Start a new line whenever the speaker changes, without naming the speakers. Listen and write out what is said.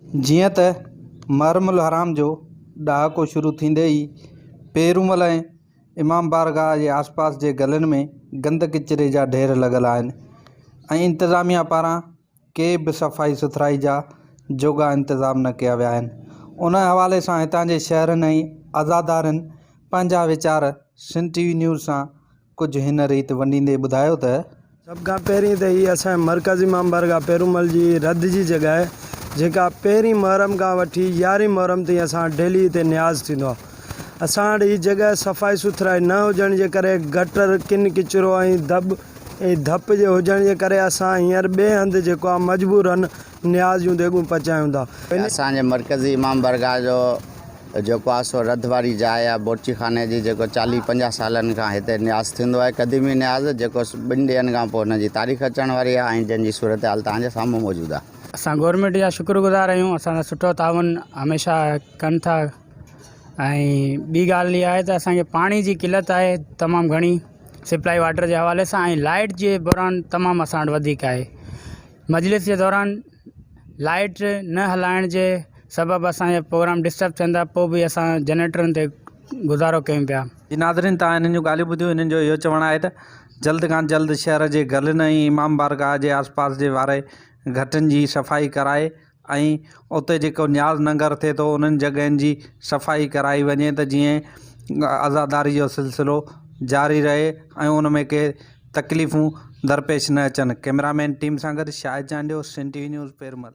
जीअं त महरमुल हराम जो ॾहाको शुरू थींदे ई पेरूमल ऐं इमाम बारगाह जे आसपास जे गलियुनि में गंद किचिरे जा ढेर लॻल आहिनि ऐं इंतिज़ामिया पारां के बि सफ़ाई सुथराई जा जोॻा इंतिज़ाम न कया विया आहिनि। उन हवाले सां हितां जे शहरनि ऐं अज़ादारनि पंहिंजा वीचार सिंध टीवी न्यूज़ सां कुझु हिन रीति वंडींदे ॿुधायो त
सभ खां पहिरीं त हीअ असांजे मरकज़ी इमाम बारगाह पेरूमल जी रद जी जॻह आहे, जेका पहिरीं मुहर्रम खां वठी 11 मुहर्रम ताईं असां डेली हिते न्याज़ थींदो आहे। असां वटि हीअ जॻह सफ़ाई सुथराई न हुजण जे करे गटर किन किचिरो ऐं धप जे हुजण जे करे असां हींअर ॿिए हंधि जेको आहे मजबूरन न्याज़ जूं देॻूं पचायूं था।
असांजे मरकज़ी इमाम बारगाह जो जेको आहे सो रद वारी जाइ आहे बोरची खाने जी, जेको 40-50 सालनि खां हिते न्याज़ थींदो आहे। क़दीमी न्याज़ जेको 2 ॾींहंनि खां पोइ हुनजी तारीख़ अचण वारी आहे ऐं जंहिंजी सूरत हाल तव्हांजे साम्हूं मौजूदु आहे।
असां गवर्नमेंट जा शुक्रगुज़ार आहियूं, असांजो सुठो ताउन हमेशह कनि था। ऐं ॿी ॻाल्हि इहा आहे त असांखे पाणी जी किल्लत आहे तमामु घणी सप्लाई वाटर जे हवाले सां, ऐं लाइट जे दौरान तमामु असां वटि वधीक आहे। मजलिस जे दौरान लाइट न हलाइण जे सबबु असांजा प्रोग्राम डिस्टर्ब थियनि था, पोइ बि असां जनरेटरनि ते गुज़ारो कयूं पिया।
जी नाज़रीन, तव्हां हिननि जूं ॻाल्हियूं ॿुधियूं। हिननि जो इहो चवणु आहे त जल्द खां जल्द शहर जे गलियुनि ऐं इमाम बारगाह जे आसपास जे वारे घटनि जी सफ़ाई कराए ऐं उते जेको न्याज़ नंगर थिए थो उन्हनि जॻहियुनि जी सफ़ाई कराई वञे त जीअं आज़ादारी जो सिलसिलो जारी रहे ऐं उन में के तकलीफ़ूं दरपेश न अचनि। कैमरामैन टीम सां गॾु शाहिद चांडियो, सिंध टीवी न्यूज़ पेरूमल।